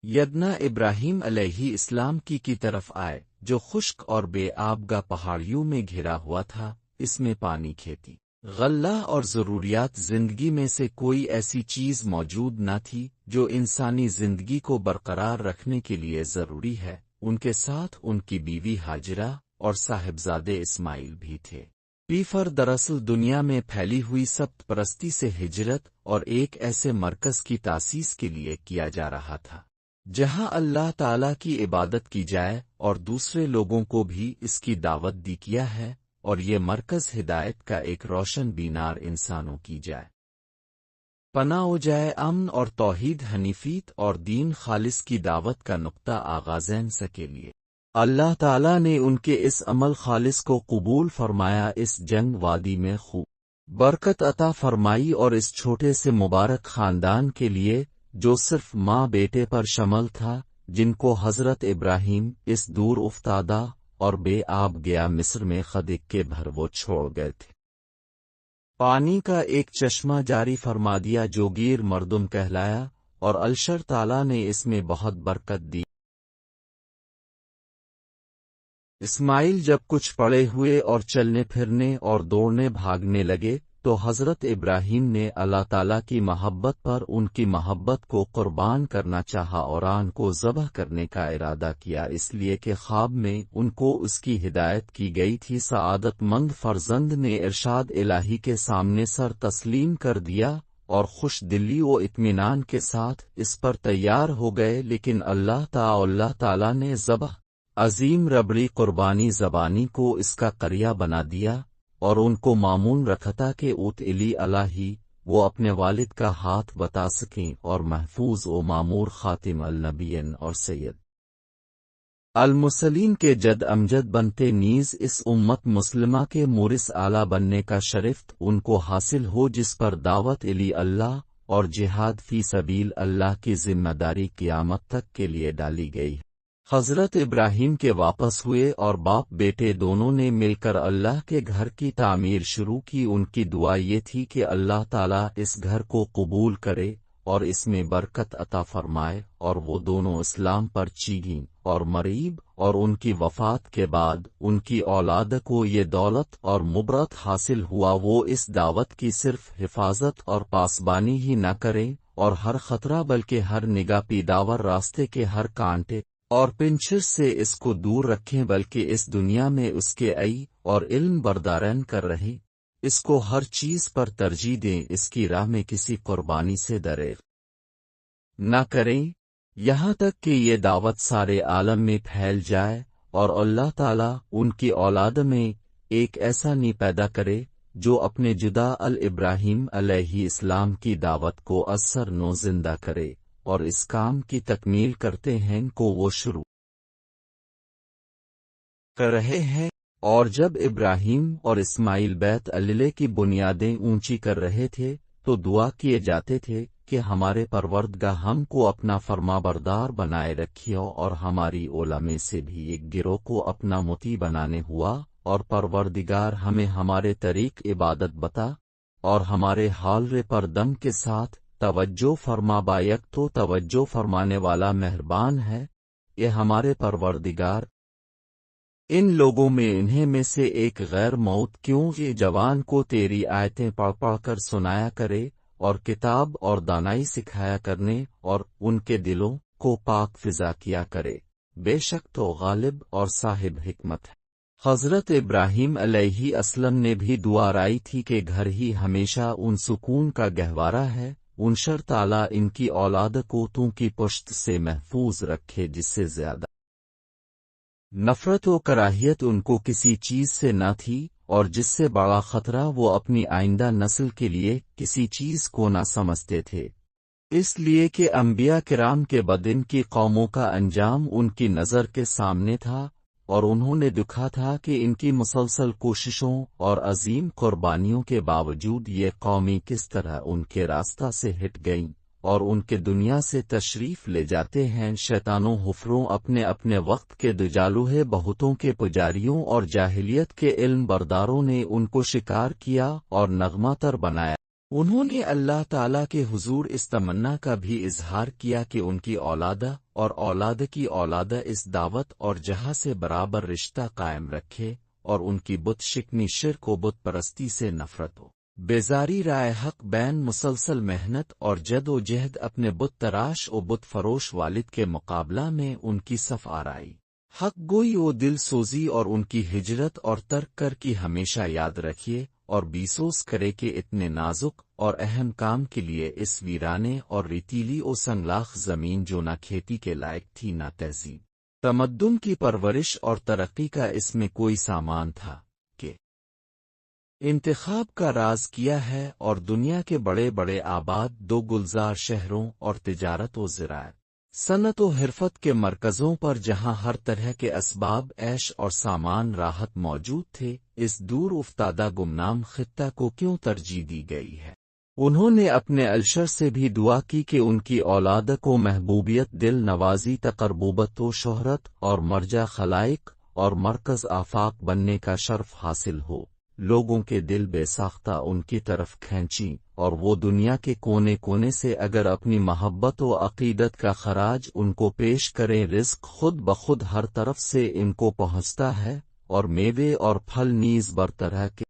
یدنا ابراہیم علیہ السلام کی طرف آئے جو خشک اور بے آبگا پہاڑیوں میں گھرا ہوا تھا، اس میں پانی، کھیتی، غلہ اور ضروریات زندگی میں سے کوئی ایسی چیز موجود نہ تھی جو انسانی زندگی کو برقرار رکھنے کے لیے ضروری ہے۔ ان کے ساتھ ان کی بیوی ہاجرہ اور صاحبزادے اسماعیل بھی تھے۔ پیفر دراصل دنیا میں پھیلی ہوئی سبت پرستی سے ہجرت اور ایک ایسے مرکز کی تاسیس کے لیے کیا جا رہا تھا جہاں اللہ تعالیٰ کی عبادت کی جائے اور دوسرے لوگوں کو بھی اس کی دعوت دی کیا ہے، اور یہ مرکز ہدایت کا ایک روشن بینار انسانوں کی جائے، پناہ ہو جائے امن اور توحید، حنیفیت اور دین خالص کی دعوت کا نقطہ آغازین کے لیے اللہ تعالیٰ نے ان کے اس عمل خالص کو قبول فرمایا، اس جنگ وادی میں خوب برکت عطا فرمائی، اور اس چھوٹے سے مبارک خاندان کے لیے جو صرف ماں بیٹے پر شامل تھا، جن کو حضرت ابراہیم اس دور افتادہ اور بے آب گیا مصر میں خدق کے بھر وہ چھوڑ گئے تھے، پانی کا ایک چشمہ جاری فرما دیا جو گیر مردم کہلایا، اور الشر تعالیٰ نے اس میں بہت برکت دی۔ اسماعیل جب کچھ پڑے ہوئے اور چلنے پھرنے اور دوڑنے بھاگنے لگے تو حضرت ابراہیم نے اللہ تعالیٰ کی محبت پر ان کی محبت کو قربان کرنا چاہا اور آن کو ذبح کرنے کا ارادہ کیا، اس لیے کہ خواب میں ان کو اس کی ہدایت کی گئی تھی۔ سعادت مند فرزند نے ارشاد الہی کے سامنے سر تسلیم کر دیا اور خوش دلی و اطمینان کے ساتھ اس پر تیار ہو گئے، لیکن اللہ تعالیٰ نے ذبح عظیم ربڑی قربانی زبانی کو اس کا قریہ بنا دیا، اور ان کو مامون رکھتا کہ اوت علی الہی وہ اپنے والد کا ہاتھ بتا سکیں اور محفوظ و معمور خاتم النبیین اور سید المرسلین کے جد امجد بنتے نیز اس امت مسلمہ کے مورث اعلیٰ بننے کا شرف ان کو حاصل ہو، جس پر دعوت الی اللہ اور جہاد فی سبیل اللہ کی ذمہ داری قیامت تک کے لیے ڈالی گئی ہے۔ حضرت ابراہیم کے واپس ہوئے اور باپ بیٹے دونوں نے مل کر اللہ کے گھر کی تعمیر شروع کی۔ ان کی دعا یہ تھی کہ اللہ تعالیٰ اس گھر کو قبول کرے اور اس میں برکت عطا فرمائے، اور وہ دونوں اسلام پر چیگیں اور مریب، اور ان کی وفات کے بعد ان کی اولاد کو یہ دولت اور مبرت حاصل ہوا، وہ اس دعوت کی صرف حفاظت اور پاسبانی ہی نہ کریں اور ہر خطرہ بلکہ ہر نگاہ پیداور راستے کے ہر کانٹے اور پنچر سے اس کو دور رکھیں، بلکہ اس دنیا میں اس کے عئی اور علم بردارین کر رہے، اس کو ہر چیز پر ترجیح دیں، اس کی راہ میں کسی قربانی سے دریغ نہ کریں، یہاں تک کہ یہ دعوت سارے عالم میں پھیل جائے، اور اللہ تعالیٰ ان کی اولاد میں ایک ایسا نی پیدا کرے جو اپنے جدا ابراہیم علیہ السلام کی دعوت کو اثر نو زندہ کرے، اور اس کام کی تکمیل کرتے ہیں کو وہ شروع کر رہے ہیں۔ اور جب ابراہیم اور اسماعیل بیت اللہ کی بنیادیں اونچی کر رہے تھے تو دعا کیے جاتے تھے کہ ہمارے پروردگار ہم کو اپنا فرما بردار بنائے رکھیو، اور ہماری علماء سے بھی ایک گروہ کو اپنا مطیع بنانے ہوا، اور پروردگار ہمیں ہمارے طریق عبادت بتا اور ہمارے حال پر دم کے ساتھ توجہ فرما، بایک تو توجہ فرمانے والا مہربان ہے۔ یہ ہمارے پروردگار ان لوگوں میں انہیں میں سے ایک غیر موت کیوں یہ جوان کو تیری آیتیں پڑھ پڑھ کر سنایا کرے اور کتاب اور دانائی سکھایا کرنے اور ان کے دلوں کو پاک فضا کیا کرے، بے شک تو غالب اور صاحب حکمت ہے۔ حضرت ابراہیم علیہ السلام نے بھی دعا رائی تھی کہ گھر ہی ہمیشہ ان سکون کا گہوارہ ہے، ان شر تعالیٰ ان کی اولاد کو تو کی پشت سے محفوظ رکھے، جس سے زیادہ نفرت و کراہیت ان کو کسی چیز سے نہ تھی، اور جس سے بڑا خطرہ وہ اپنی آئندہ نسل کے لیے کسی چیز کو نہ سمجھتے تھے، اس لیے کہ انبیاء کرام کے بعد ان کی قوموں کا انجام ان کی نظر کے سامنے تھا، اور انہوں نے دیکھا تھا کہ ان کی مسلسل کوششوں اور عظیم قربانیوں کے باوجود یہ قومیں کس طرح ان کے راستہ سے ہٹ گئیں اور ان کے دنیا سے تشریف لے جاتے ہیں۔ شیطانوں حفروں اپنے اپنے وقت کے دجالوہ بہتوں کے پجاریوں اور جاہلیت کے علم برداروں نے ان کو شکار کیا اور نغمہ تر بنایا۔ انہوں نے اللہ تعالیٰ کے حضور اس تمنا کا بھی اظہار کیا کہ ان کی اولادہ اور اولاد کی اولادہ اس دعوت اور جہاں سے برابر رشتہ قائم رکھے اور ان کی بت شکنی شرک و بت پرستی سے نفرت ہو۔ بیزاری رائے حق بین مسلسل محنت اور جد و جہد اپنے بت تراش و بت فروش والد کے مقابلہ میں ان کی صف آرائی، حق گوئی و دل سوزی اور ان کی ہجرت اور ترک کر کی ہمیشہ یاد رکھیے اور بیسوس کرے کہ اتنے نازک اور اہم کام کے لیے اس ویرانے اور ریتیلی و سنگلاخ زمین جو نہ کھیتی کے لائق تھی نہ تہذیب تمدن کی پرورش اور ترقی کا اس میں کوئی سامان تھا کہ انتخاب کا راز کیا ہے اور دنیا کے بڑے بڑے آباد دو گلزار شہروں اور تجارت و زراعت صنعت و حرفت کے مرکزوں پر جہاں ہر طرح کے اسباب عیش اور سامان راحت موجود تھے، اس دور افتادہ گمنام خطہ کو کیوں ترجیح دی گئی ہے؟ انہوں نے اپنے الشر سے بھی دعا کی کہ ان کی اولاد کو محبوبیت، دل نوازی، تقربوبت و شہرت اور مرجع خلائق اور مرکز آفاق بننے کا شرف حاصل ہو۔ لوگوں کے دل بے ساختہ ان کی طرف کھینچیں اور وہ دنیا کے کونے کونے سے اگر اپنی محبت و عقیدت کا خراج ان کو پیش کریں، رزق خود بخود ہر طرف سے ان کو پہنچتا ہے اور میوے اور پھل نیز برطرح کے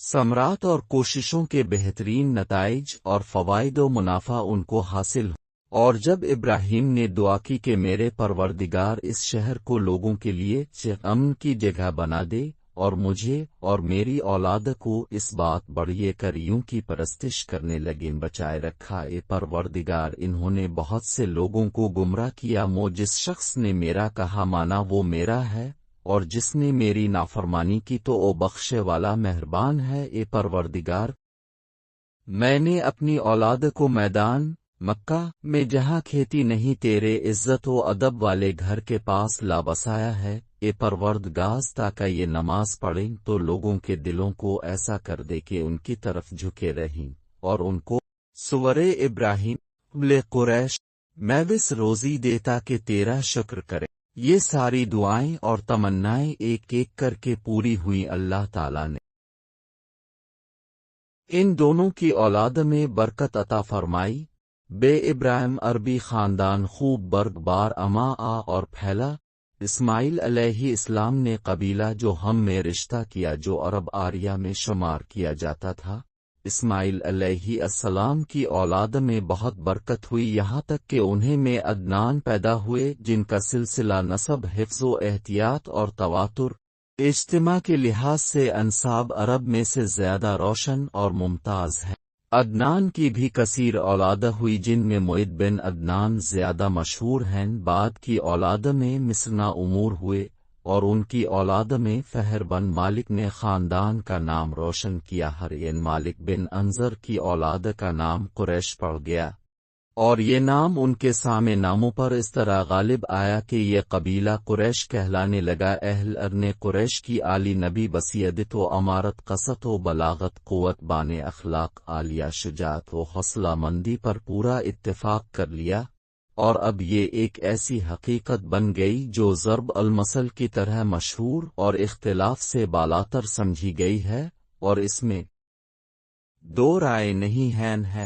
ثمرات اور کوششوں کے بہترین نتائج اور فوائد و منافع ان کو حاصل ہو۔ اور جب ابراہیم نے دعا کی کہ میرے پروردگار اس شہر کو لوگوں کے لیے امن کی جگہ بنا دے اور مجھے اور میری اولاد کو اس بات بڑھیے کر یوں کی پرستش کرنے لگیں بچائے رکھا، اے پروردگار انہوں نے بہت سے لوگوں کو گمراہ کیا، جس شخص نے میرا کہا مانا وہ میرا ہے اور جس نے میری نافرمانی کی تو او بخشے والا مہربان ہے۔ اے پروردگار میں نے اپنی اولاد کو میدان مکہ میں جہاں کھیتی نہیں تیرے عزت و ادب والے گھر کے پاس لا بسایا ہے، اے پروردگار تاکہ یہ نماز پڑھیں تو لوگوں کے دلوں کو ایسا کر دے کہ ان کی طرف جھکے رہیں اور ان کو سورہ ابراہیم لے قریش میں وس روزی دیتا کہ تیرا شکر کرے۔ یہ ساری دعائیں اور تمنائیں ایک ایک کر کے پوری ہوئی۔ اللہ تعالیٰ نے ان دونوں کی اولاد میں برکت عطا فرمائی۔ بے ابراہیم عربی خاندان خوب برگ بار اما اور پھیلا۔ اسماعیل علیہ السلام نے قبیلہ جو ہم میں رشتہ کیا جو عرب آریہ میں شمار کیا جاتا تھا۔ اسماعیل علیہ السلام کی اولاد میں بہت برکت ہوئی، یہاں تک کہ انہیں میں عدنان پیدا ہوئے جن کا سلسلہ نسب، حفظ و احتیاط اور تواتر اجتماع کے لحاظ سے انساب عرب میں سے زیادہ روشن اور ممتاز ہے۔ عدنان کی بھی کثیر اولاد ہوئی جن میں معد بن عدنان زیادہ مشہور ہیں۔ بعد کی اولاد میں مسنا امور ہوئے اور ان کی اولاد میں فہر بن مالک نے خاندان کا نام روشن کیا۔ ہرین مالک بن انظر کی اولاد کا نام قریش پڑ گیا اور یہ نام ان کے سامنے ناموں پر اس طرح غالب آیا کہ یہ قبیلہ قریش کہلانے لگا۔ اہل ارن قریش کی عالی نبی بصیرت و امارت، قسط و بلاغت، قوت، بان اخلاق عالیہ، شجاعت و حوصلہ مندی پر پورا اتفاق کر لیا، اور اب یہ ایک ایسی حقیقت بن گئی جو ضرب المثل کی طرح مشہور اور اختلاف سے بالاتر سمجھی گئی ہے، اور اس میں دو رائے نہیں ہے۔